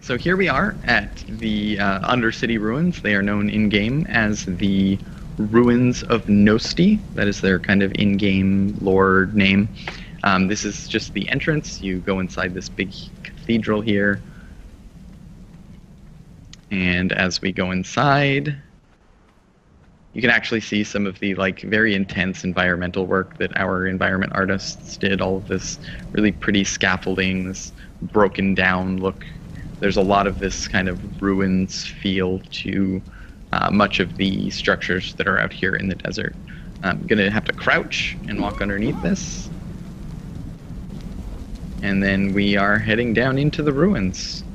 So here we are at the Undercity Ruins. They are known in-game as the Ruins of Nosti. That is their kind of in-game lore name. This is just the entrance. You go inside this big cathedral here. And as we go inside, you can actually see some of the very intense environmental work that our environment artists did. All of this really pretty scaffolding, this broken down look. There's a lot of this kind of ruins feel to much of the structures that are out here in the desert. I'm going to have to crouch and walk underneath this. And then we are heading down into the ruins.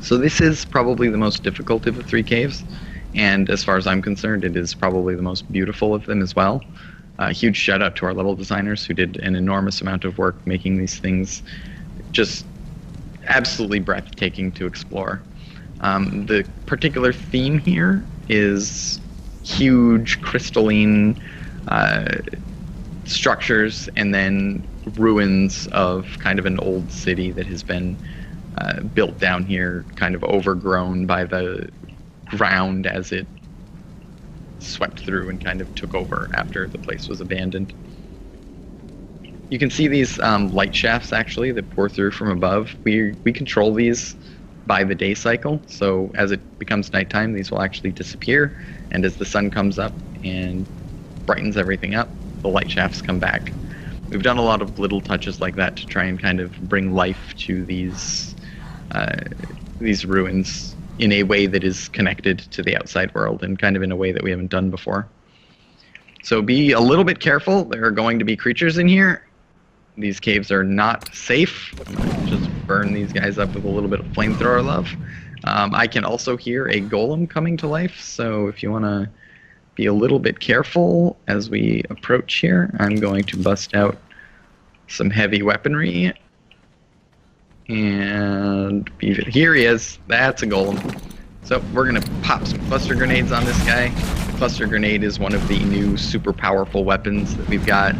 So this is probably the most difficult of the three caves. And as far as I'm concerned, it is probably the most beautiful of them as well. Huge shout out to our level designers who did an enormous amount of work making these things just absolutely breathtaking to explore. The particular theme here is huge crystalline structures and then ruins of kind of an old city that has been built down here, kind of overgrown by the ground as it swept through and kind of took over after the place was abandoned. You can see these light shafts actually that pour through from above. We control these by the day cycle, so as it becomes nighttime, these will actually disappear, and as the sun comes up and brightens everything up, the light shafts come back. We've done a lot of little touches like that to try and kind of bring life to these ruins in a way that is connected to the outside world and kind of in a way that we haven't done before. So be a little bit careful. There are going to be creatures in here. These caves are not safe. I'm going to just burn these guys up with a little bit of flamethrower love. I can also hear a golem coming to life, so if you want to be a little bit careful as we approach here, I'm going to bust out some heavy weaponry. And here he is. That's a golem. So we're going to pop some cluster grenades on this guy. The cluster grenade is one of the new super powerful weapons that we've got.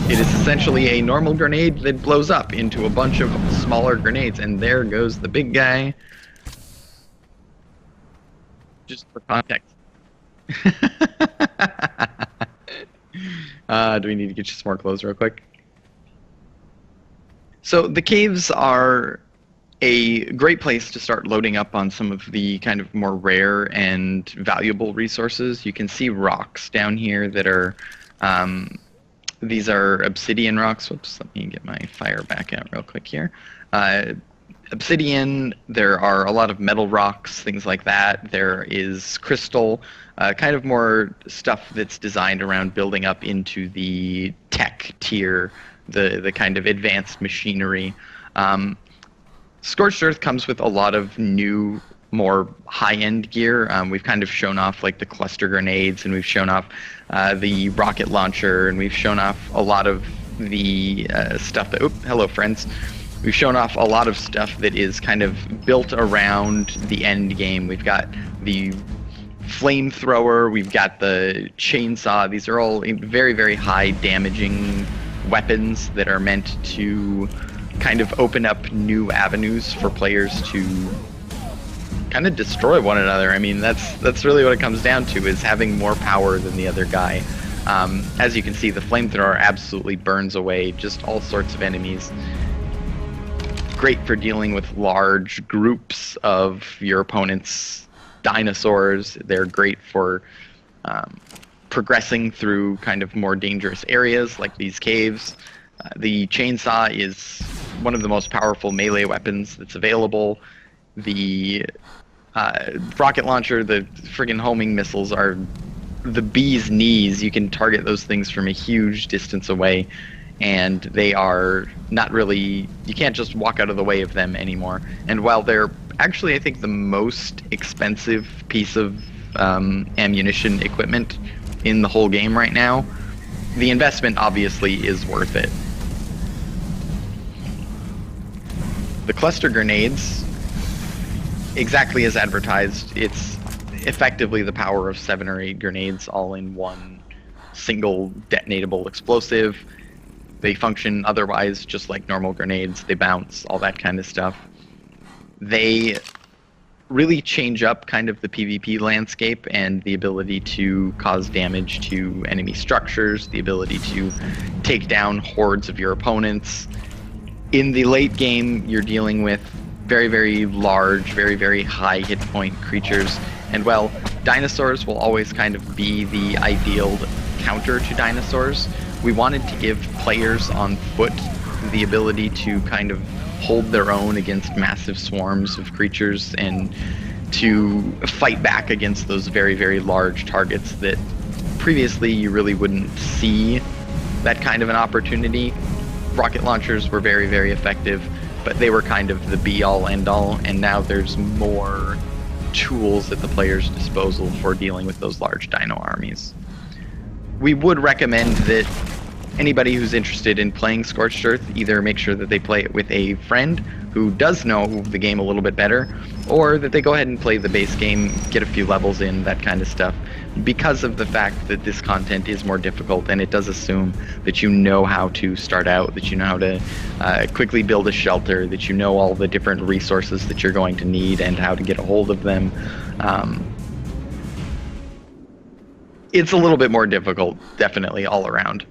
It is essentially a normal grenade that blows up into a bunch of smaller grenades, and there goes the big guy. Just for context. Do we need to get you some more clothes real quick? So the caves are a great place to start loading up on some of the kind of more rare and valuable resources. You can see rocks down here that are, these are Obsidian Rocks. Whoops, let me get my fire back out real quick here. Obsidian, there are a lot of metal rocks, things like that. There is crystal, kind of more stuff that's designed around building up into the tech tier, the kind of advanced machinery. Scorched Earth comes with a lot of new, more high-end gear. We've kind of shown off like the cluster grenades, and we've shown off the rocket launcher, and we've shown off a lot of the stuff that... Oh, hello, friends. We've shown off a lot of stuff that is kind of built around the end game. We've got the flamethrower, we've got the chainsaw. These are all very, very high damaging weapons that are meant to kind of open up new avenues for players to kind of destroy one another. I mean, that's really what it comes down to, is having more power than the other guy. As you can see, the flamethrower absolutely burns away just all sorts of enemies. Great for dealing with large groups of your opponent's dinosaurs. They're great for progressing through kind of more dangerous areas like these caves. The chainsaw is one of the most powerful melee weapons that's available. The rocket launcher, the friggin' homing missiles are the bee's knees. You can target those things from a huge distance away, and they are not really... You can't just walk out of the way of them anymore. And while they're actually, I think, the most expensive piece of ammunition equipment in the whole game right now, the investment obviously is worth it. The cluster grenades, exactly as advertised, it's effectively the power of 7 or 8 grenades all in one single detonatable explosive. They function otherwise just like normal grenades. They bounce, all that kind of stuff. They really change up kind of the PvP landscape and the ability to cause damage to enemy structures, the ability to take down hordes of your opponents. In the late game, you're dealing with very, very large, very, very high hit point creatures. And well, dinosaurs will always kind of be the ideal counter to dinosaurs. We wanted to give players on foot the ability to kind of hold their own against massive swarms of creatures and to fight back against those very, very large targets that previously you really wouldn't see that kind of an opportunity. Rocket launchers were very, very effective, but they were kind of the be-all, end-all, and now there's more tools at the player's disposal for dealing with those large dino armies. We would recommend that anybody who's interested in playing Scorched Earth either make sure that they play it with a friend who does know the game a little bit better, or that they go ahead and play the base game, get a few levels in, that kind of stuff, because of the fact that this content is more difficult, and it does assume that you know how to start out, that you know how to quickly build a shelter, that you know all the different resources that you're going to need and how to get a hold of them. It's a little bit more difficult, definitely, all around.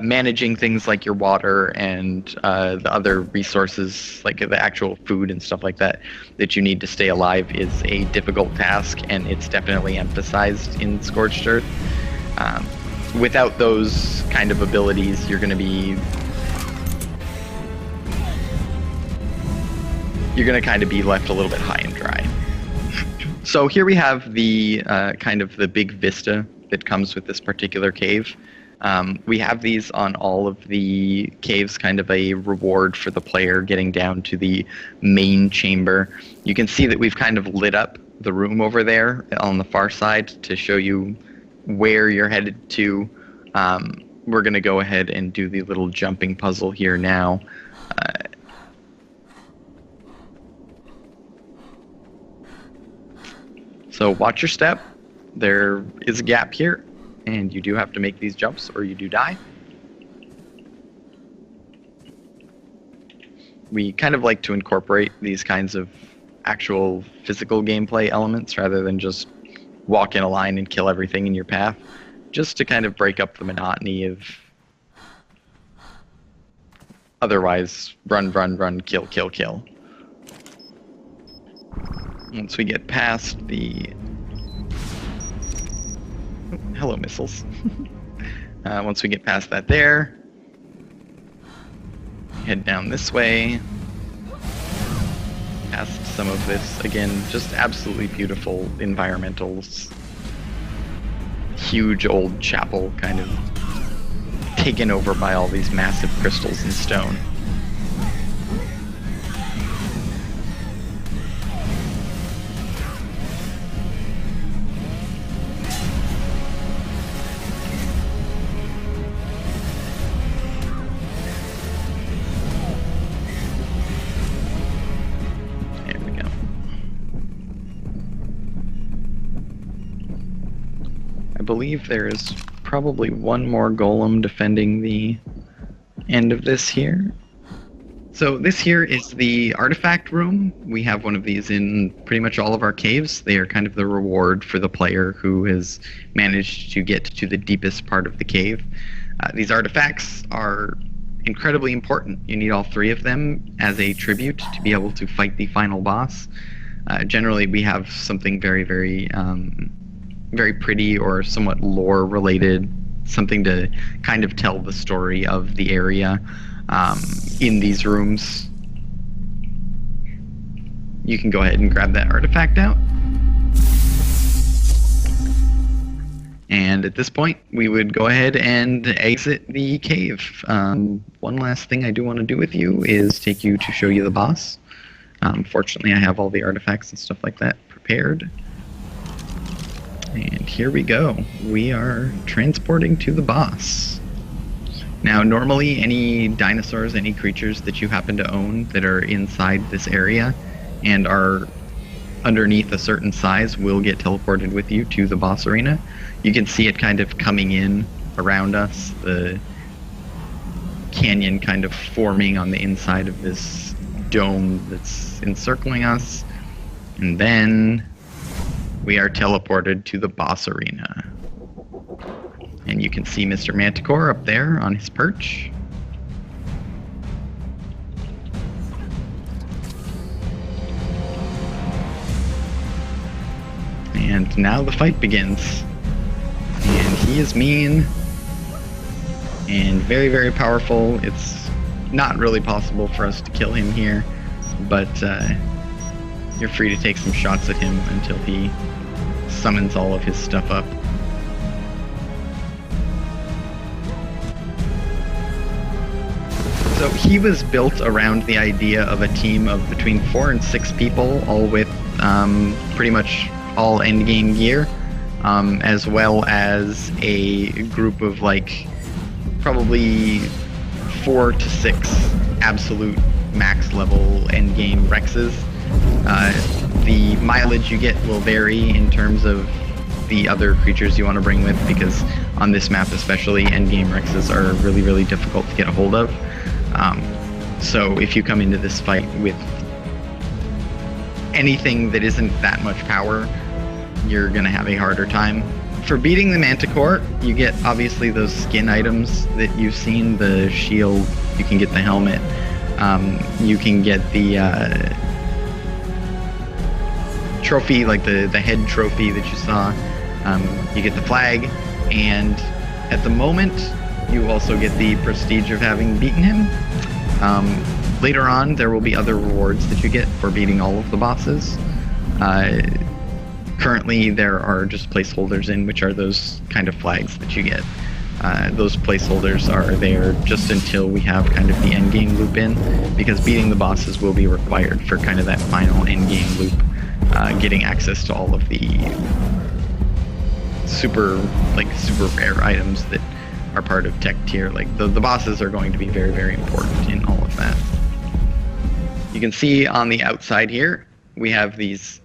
Managing things like your water and the other resources, like the actual food and stuff like that, that you need to stay alive is a difficult task, and it's definitely emphasized in Scorched Earth. Without those kind of abilities, you're going to kind of be left a little bit high and dry. So here we have the kind of the big vista that comes with this particular cave. We have these on all of the caves, kind of a reward for the player getting down to the main chamber. You can see that we've kind of lit up the room over there on the far side to show you where you're headed to. We're going to go ahead and do the little jumping puzzle here now. So watch your step. There is a gap here, and you do have to make these jumps or you do die. We kind of like to incorporate these kinds of actual physical gameplay elements rather than just walk in a line and kill everything in your path, just to kind of break up the monotony of otherwise run, run, run, kill, kill, kill. Once we get past the... Hello, missiles. Once we get past that there, head down this way, past some of this, again, just absolutely beautiful environmentals. Huge old chapel kind of taken over by all these massive crystals and stone. I believe there's probably one more golem defending the end of this here. So this here is the artifact room. We have one of these in pretty much all of our caves. They are kind of the reward for the player who has managed to get to the deepest part of the cave. These artifacts are incredibly important. You need all three of them as a tribute to be able to fight the final boss. Generally, we have something very, very pretty or somewhat lore related, something to kind of tell the story of the area in these rooms. You can go ahead and grab that artifact out. And at this point, we would go ahead and exit the cave. One last thing I do want to do with you is take you to show you the boss. Fortunately, I have all the artifacts and stuff like that prepared. And here we go. We are transporting to the boss. Now, normally any dinosaurs, any creatures that you happen to own that are inside this area and are underneath a certain size will get teleported with you to the boss arena. You can see it kind of coming in around us, the canyon kind of forming on the inside of this dome that's encircling us. And then we are teleported to the boss arena. And you can see Mr. Manticore up there on his perch. And now the fight begins. And he is mean and very, very powerful. It's not really possible for us to kill him here, but you're free to take some shots at him until he summons all of his stuff up. So he was built around the idea of a team of between 4 and 6 people, all with pretty much all endgame gear, as well as a group of like probably 4 to 6 absolute max level endgame Rexes. The mileage you get will vary in terms of the other creatures you want to bring with, because on this map especially, endgame Rexes are really, really difficult to get a hold of. So if you come into this fight with anything that isn't that much power, you're going to have a harder time. For beating the Manticore, you get obviously those skin items that you've seen, the shield, you can get the helmet, you can get the trophy, like the head trophy that you saw, you get the flag, and at the moment you also get the prestige of having beaten him. Later on there will be other rewards that you get for beating all of the bosses. Currently there are just placeholders in, which are those kind of flags that you get. Those placeholders are there just until we have kind of the endgame loop in, because beating the bosses will be required for kind of that final endgame loop, getting access to all of the super rare items that are part of tech tier. Like the bosses are going to be very, very important in all of that. You can see on the outside here, we have these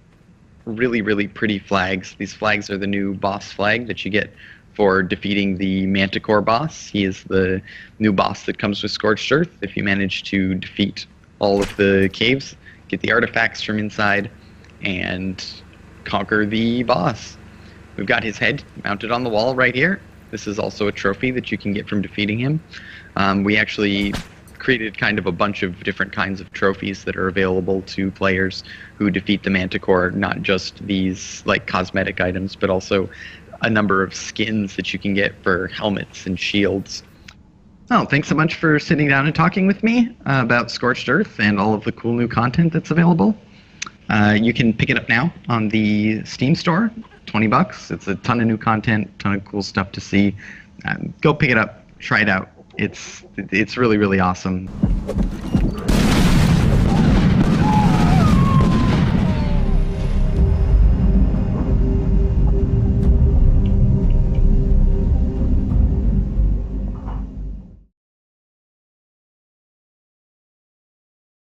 really, really pretty flags. These flags are the new boss flag that you get for defeating the Manticore boss. He is the new boss that comes with Scorched Earth. If you manage to defeat all of the caves, get the artifacts from inside, and conquer the boss. We've got his head mounted on the wall right here. This is also a trophy that you can get from defeating him. We actually created kind of a bunch of different kinds of trophies that are available to players who defeat the Manticore, not just these like cosmetic items, but also a number of skins that you can get for helmets and shields. Oh, thanks so much for sitting down and talking with me about Scorched Earth and all of the cool new content that's available. You can pick it up now on the Steam store, $20. It's a ton of new content, ton of cool stuff to see. Go pick it up, try it out. It's really, really awesome.